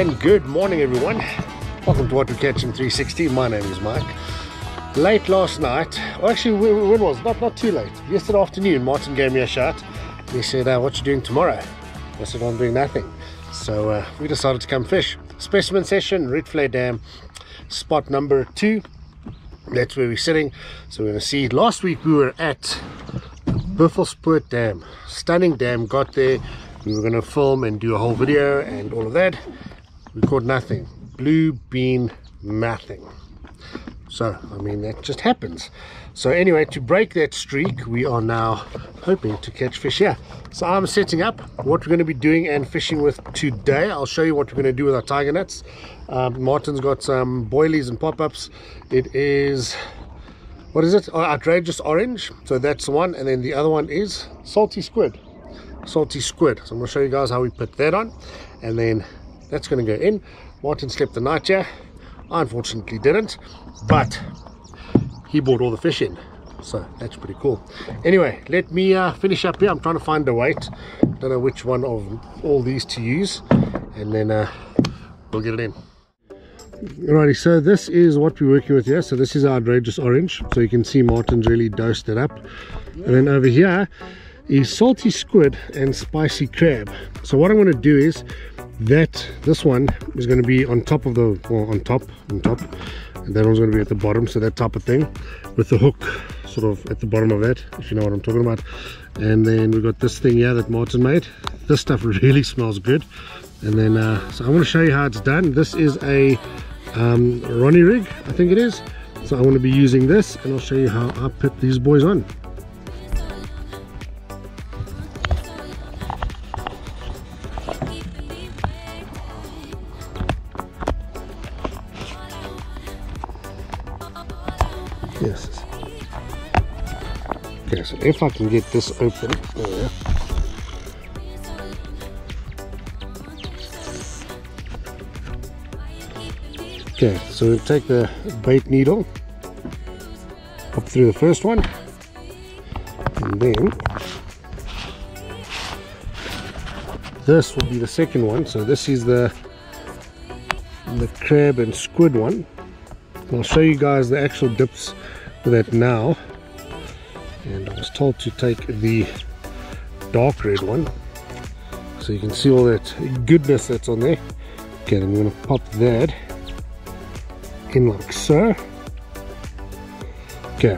And good morning, everyone. Welcome to What We Catch in 360. My name is Mike. Late last night, or actually when was it? Not too late. Yesterday afternoon, Martin gave me a shout. He said, what you doing tomorrow? I said, I'm doing nothing. So we decided to come fish. Specimen session, Rietvlei Dam, spot number 2. That's where we're sitting. So we're going to see. Last week we were at Rietvlei Dam. Stunning dam. Got there. We were going to film and do a whole video and all of that. We caught nothing. Blue bean, nothing. So, I mean, that just happens. So anyway, to break that streak, we are now hoping to catch fish here. So I'm setting up what we're going to be doing and fishing with today. I'll show you what we're going to do with our tiger nets. Martin's got some boilies and pop-ups. It is, what is it? Oh, outrageous orange. So that's the one. And then the other one is salty squid. Salty squid. So I'm going to show you guys how we put that on. And then that's going to go in. Martin slept the night here. I unfortunately didn't, but he brought all the fish in, so that's pretty cool. Anyway, let me finish up here. I'm trying to find the weight. Don't know which one of all these to use, and then we'll get it in. Alrighty, so this is what we're working with here. So this is our outrageous orange. So you can see Martin's really dosed it up. And then over here is salty squid and spicy crab. So what I'm going to do is this one is going to be on top of the, well, on top, and that one's going to be at the bottom, so that type of thing, with the hook sort of at the bottom of that, if you know what I'm talking about. And then we've got this thing here that Martin made. This stuff really smells good. And then so I'm going to show you how it's done. This is a Ronnie rig, I think it is. So I'm going to be using this, and I'll show you how I put these boys on. Yes. Okay, so if I can get this open, there. Okay, so we'll take the bait needle, pop through the first one, and then this will be the second one. So this is the crab and squid one. I'll show you guys the actual dips with that now. And I was told to take the dark red one, so you can see all that goodness that's on there. Okay, then I'm going to pop that in like so. Okay,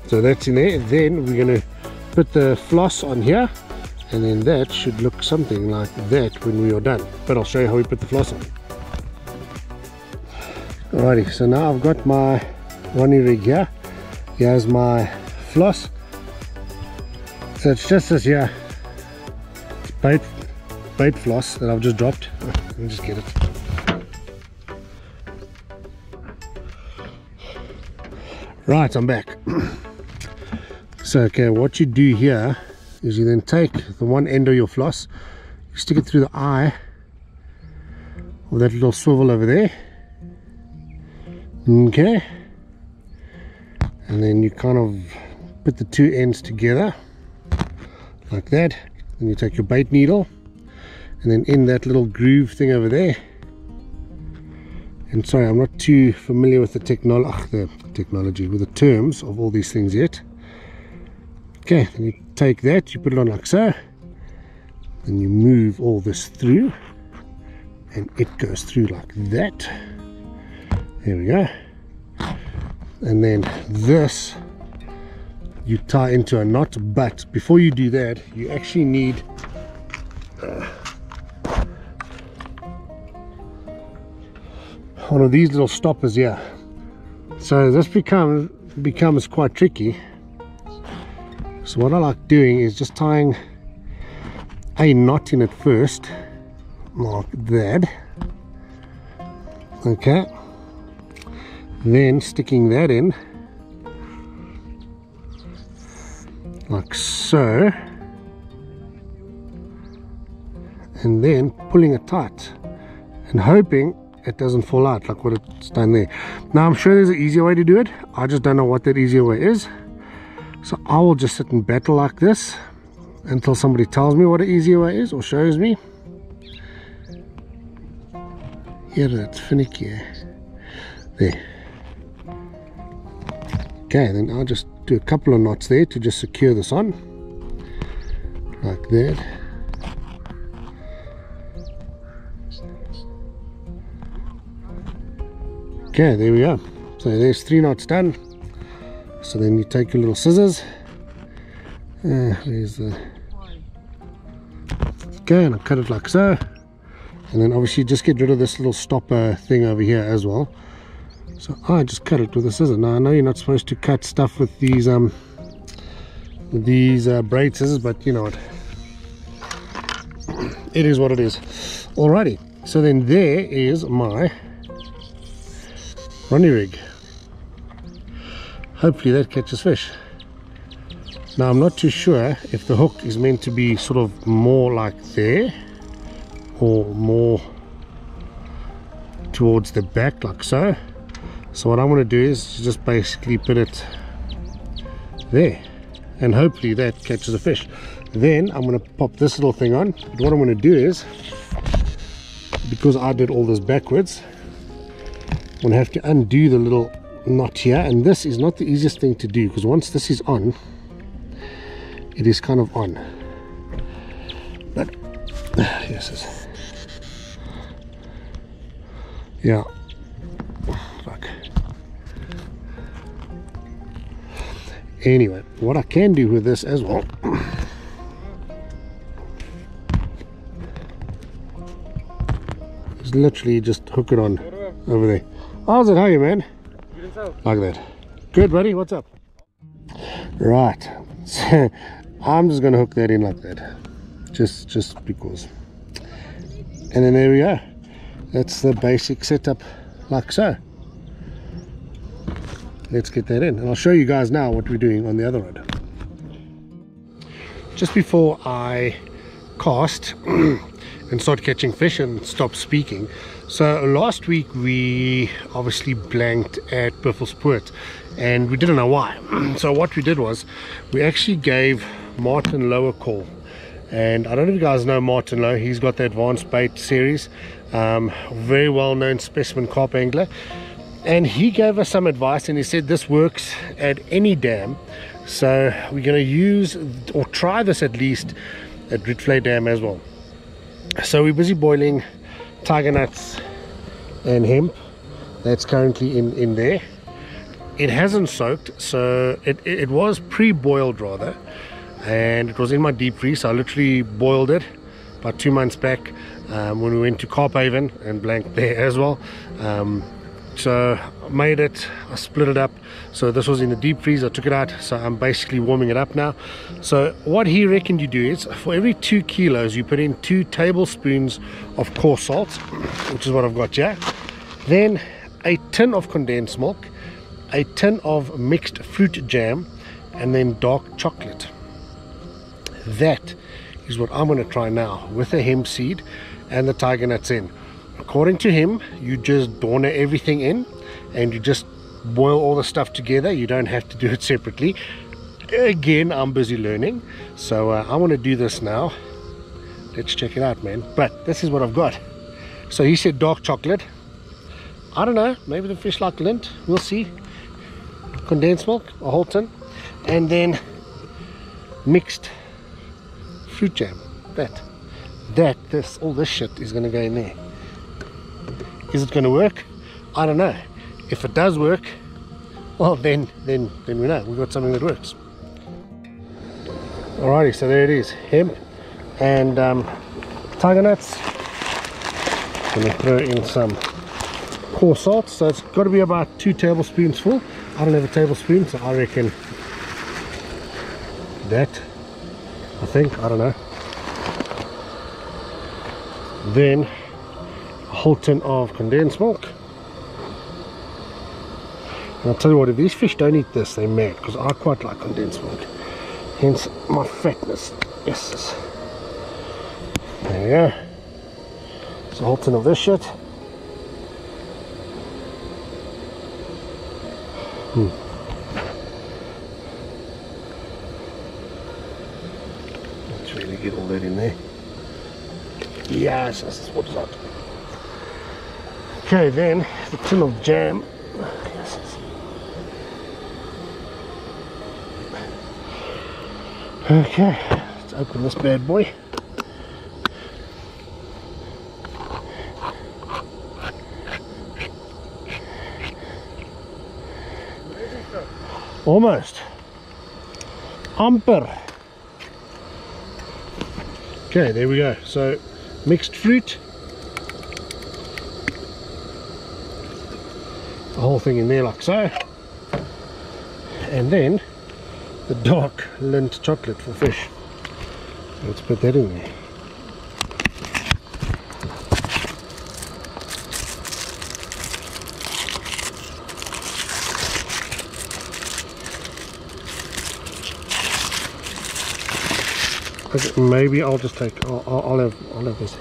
so that's in there. Then we're going to put the floss on here, and then that should look something like that when we are done. But I'll show you how we put the floss on. Alrighty, so now I've got my Ronnie rig here. Here's my floss. So it's just this here bait floss that I've just dropped. Let me just get it. Right, I'm back. So okay, what you do here is you then take the one end of your floss, you stick it through the eye of that little swivel over there. Okay, and then you kind of put the two ends together like that. Then you take your bait needle, and then in that little groove thing over there. And sorry, I'm not too familiar with the technology, with the terms of all these things yet. Okay, then you take that, you put it on like so, then you move all this through, and it goes through like that. There we go. And then this you tie into a knot, but before you do that you actually need one of these little stoppers here. So this becomes quite tricky. So what I like doing is just tying a knot in it first, like that. Okay, then sticking that in like so, and then pulling it tight and hoping it doesn't fall out like what it's done there. Now I'm sure there's an easier way to do it. I just don't know what that easier way is. So I will just sit and battle like this until somebody tells me what an easier way is or shows me. it's finicky. There. Okay, then I'll just do a couple of knots there to just secure this on, like that. Okay, there we go. So there's 3 knots done. So then you take your little scissors. There's the. Okay, and I cut it like so. And then obviously just get rid of this little stopper thing over here as well. So I just cut it with a scissor. Now I know you're not supposed to cut stuff with these braid scissors, but you know what, it is what it is. Alrighty, so then there is my runny rig. Hopefully that catches fish. Now I'm not too sure if the hook is meant to be sort of more like there or more towards the back like so. So what I want to do is just basically put it there, and hopefully that catches a fish. Then I'm going to pop this little thing on. But what I'm going to do is, because I did all this backwards, I'm going to have to undo the little knot here, and this is not the easiest thing to do, because once this is on, it is kind of on. But yes, yeah. Fuck. Anyway, what I can do with this as well is literally just hook it on over there. How's it? How are you, man? Like that. Good, buddy. What's up? Right. So I'm just gonna hook that in like that, just because. And then there we go. That's the basic setup, like so. Let's get that in, and I'll show you guys now what we're doing on the other rod. Just before I cast and start catching fish and stop speaking, so last week we obviously blanked at Buffelspoort, and we didn't know why. So what we did was we actually gave Martin Lowe a call, and I don't know if you guys know Martin Lowe. He's got the Advanced Bait series, very well known specimen carp angler, and he gave us some advice, and he said this works at any dam. So we're going to use or try this at least at Rietvlei Dam as well. So we're busy boiling tiger nuts and hemp. That's currently in there. It hasn't soaked, so it was pre-boiled rather, and it was in my deep freeze. So I literally boiled it about 2 months back when we went to Carp Haven and blanked there as well. So I made it, I split it up. So this was in the deep freeze, I took it out, so I'm basically warming it up now. So what he reckoned you do is, for every 2 kilos you put in 2 tablespoons of coarse salt, which is what I've got here. Then a tin of condensed milk, a tin of mixed fruit jam, and then dark chocolate. That is what I'm going to try now with the hemp seed and the tiger nuts in. According to him, you just doner everything in and you just boil all the stuff together. You don't have to do it separately. Again, I'm busy learning, so I want to do this now. Let's check it out, man. But this is what I've got. So he said dark chocolate. I don't know, maybe the fish like lint, we'll see. Condensed milk, a whole tin, and then mixed fruit jam. All this shit is going to go in there. Is it going to work? I don't know. If it does work, well then we know we've got something that works. Alrighty, so there it is, hemp and tiger nuts. I'm going to throw in some coarse salt, so it's got to be about 2 tablespoons full. I don't have a tablespoon, so I reckon that, I think, I don't know. Then a whole tin of condensed milk. And I'll tell you what, if these fish don't eat this, they're mad, because I quite like condensed milk. Hence my fatness. Yes. There you go. It's a whole tin of this shit. Let's really get all that in there. Yes, this is what's up. Okay, then the tin of jam. Okay, let's open this bad boy. Almost. Amper. Okay, there we go. So, mixed fruit. The whole thing in there like so. And then the dark Lindt chocolate for fish. So let's put that in there. Okay, maybe I'll just take. I'll have this.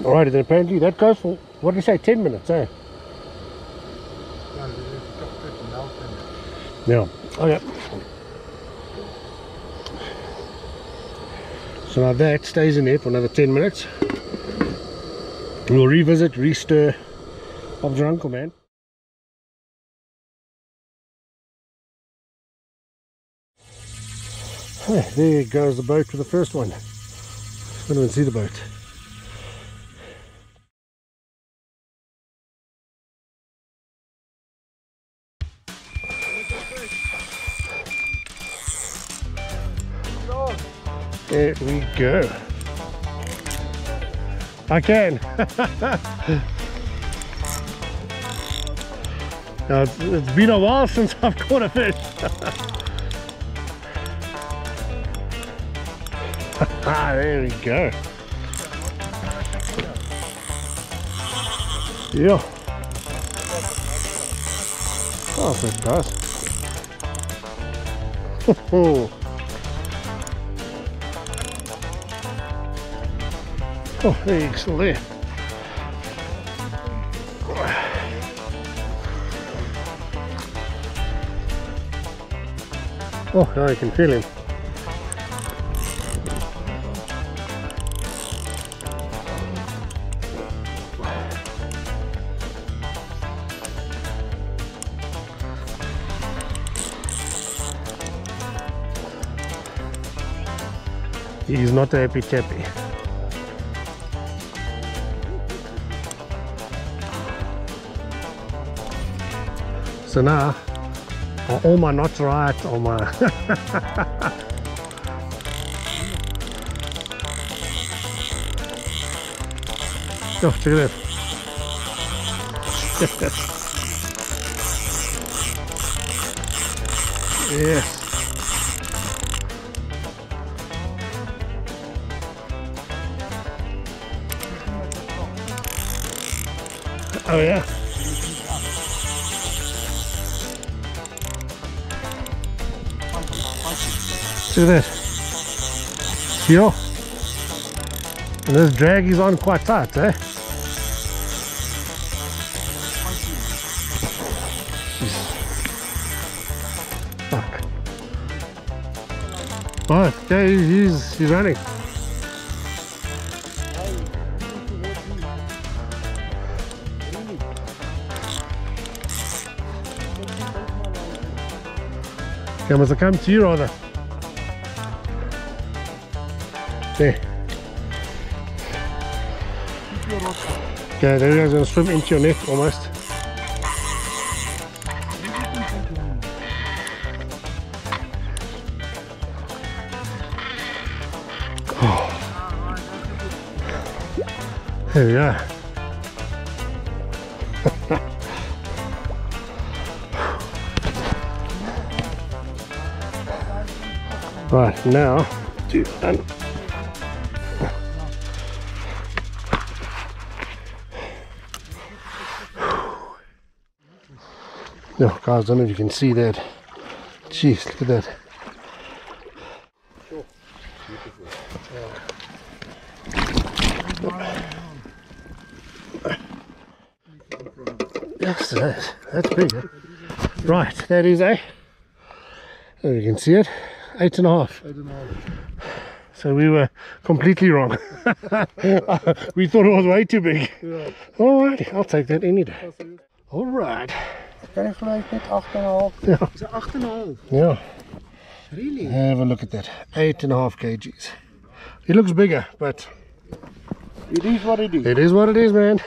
Alrighty, then apparently that goes for, what did you say, 10 minutes, eh? Yeah, okay. So now that stays in there for another 10 minutes. We'll revisit, re-stir Bob's your uncle, man. There goes the boat with the first one. I don't even see the boat. There we go. I can. Now, it's been a while since I've caught a fish. There we go. Yeah. Oh, that does. Oh, there you go, still there. Oh, now I can feel him. He's not a happy chappy. So now, are all my knots right? All my oh, check it out. Yes. Oh yeah. Look at that. Yo. And this drag is on quite tight, eh? Fuck. Oh, yeah, he's running. Okay, must I come to you rather? There. Okay, there he goes, going to swim into your net almost. Oh. There we go. Right, now, done. No, guys, I don't know if you can see that. Jeez, look at that. That's big. Right, that is there you can see it, 8.5. So we were completely wrong. We thought it was way too big. Ja. Alrighty, I'll take that any day. Alright. Kan je gelijk met 8,5? Ja. Is it 8,5? Yeah. Really? Have a look at that. 8.5 kgs. It looks bigger, but It is what it is. it is what it is, man.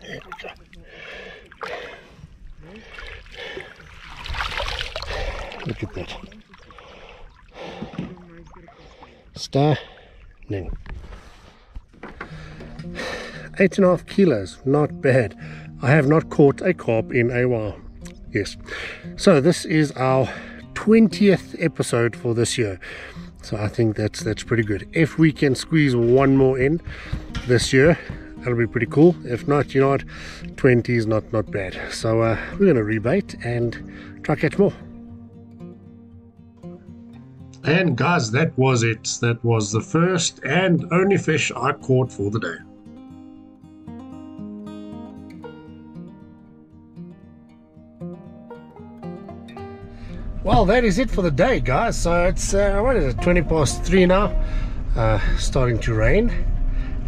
There we go. Look at that. Stunning. 8.5 kilos, not bad. I have not caught a carp in a while. Yes. So this is our 20th episode for this year. So I think that's pretty good. If we can squeeze one more in this year, that'll be pretty cool. If not, you know what, 20 is not bad. So we're gonna rebait and try catch more. And guys, that was it. That was the first and only fish I caught for the day. Well, that is it for the day, guys. So it's what is it, 3:20 now, starting to rain,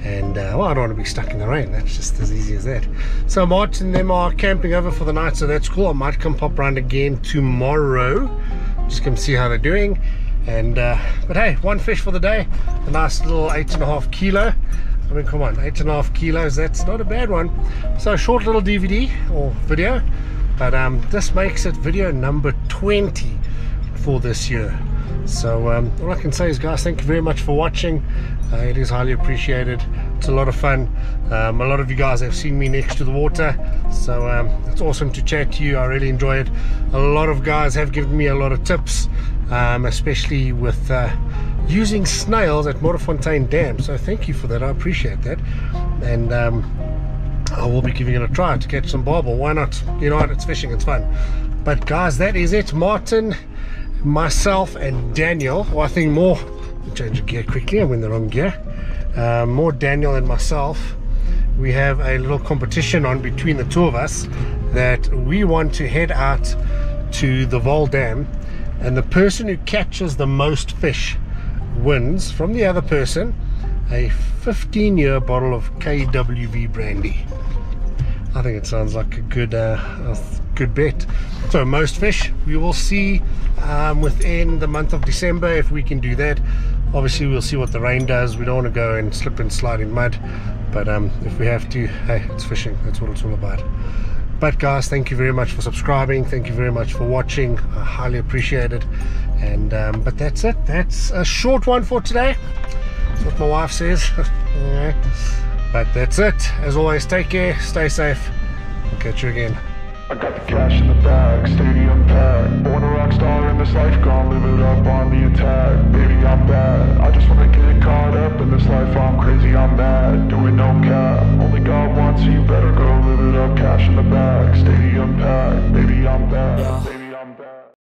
and well, I don't want to be stuck in the rain. That's just as easy as that. So Martin and them are camping over for the night, so that's cool. I might come pop around again tomorrow, just come see how they're doing. And but hey, one fish for the day, a nice little 8.5 kilo. I mean, come on, 8.5 kilos, that's not a bad one. So a short little DVD or video, but this makes it video number 20 for this year. So all I can say is, guys, thank you very much for watching. It is highly appreciated. It's a lot of fun. A lot of you guys have seen me next to the water, so it's awesome to chat to you. I really enjoy it. A lot of guys have given me a lot of tips, especially with using snails at Modderfontein Dam, so thank you for that. I appreciate that. And I will be giving it a try to catch some barbel. Why not? You know what, it's fishing, it's fun. But guys, that is it. Martin, myself and Daniel, well, I think more, change of gear quickly, I'm in the wrong gear. More Daniel and myself, we have a little competition on between the two of us that we want to head out to the Rietvlei Dam, and the person who catches the most fish wins from the other person a 15-year bottle of KWV brandy. I think it sounds like a good bet. So most fish we will see within the month of December, if we can do that. Obviously we'll see what the rain does. We don't want to go and slip and slide in mud, but if we have to, hey, it's fishing, that's what it's all about. But guys, thank you very much for subscribing, thank you very much for watching, I highly appreciate it. And but that's it, that's a short one for today. That's what my wife says. Yeah. But that's it. As always, take care, stay safe, I'll catch you again. I got the cash in the bag, stadium packed.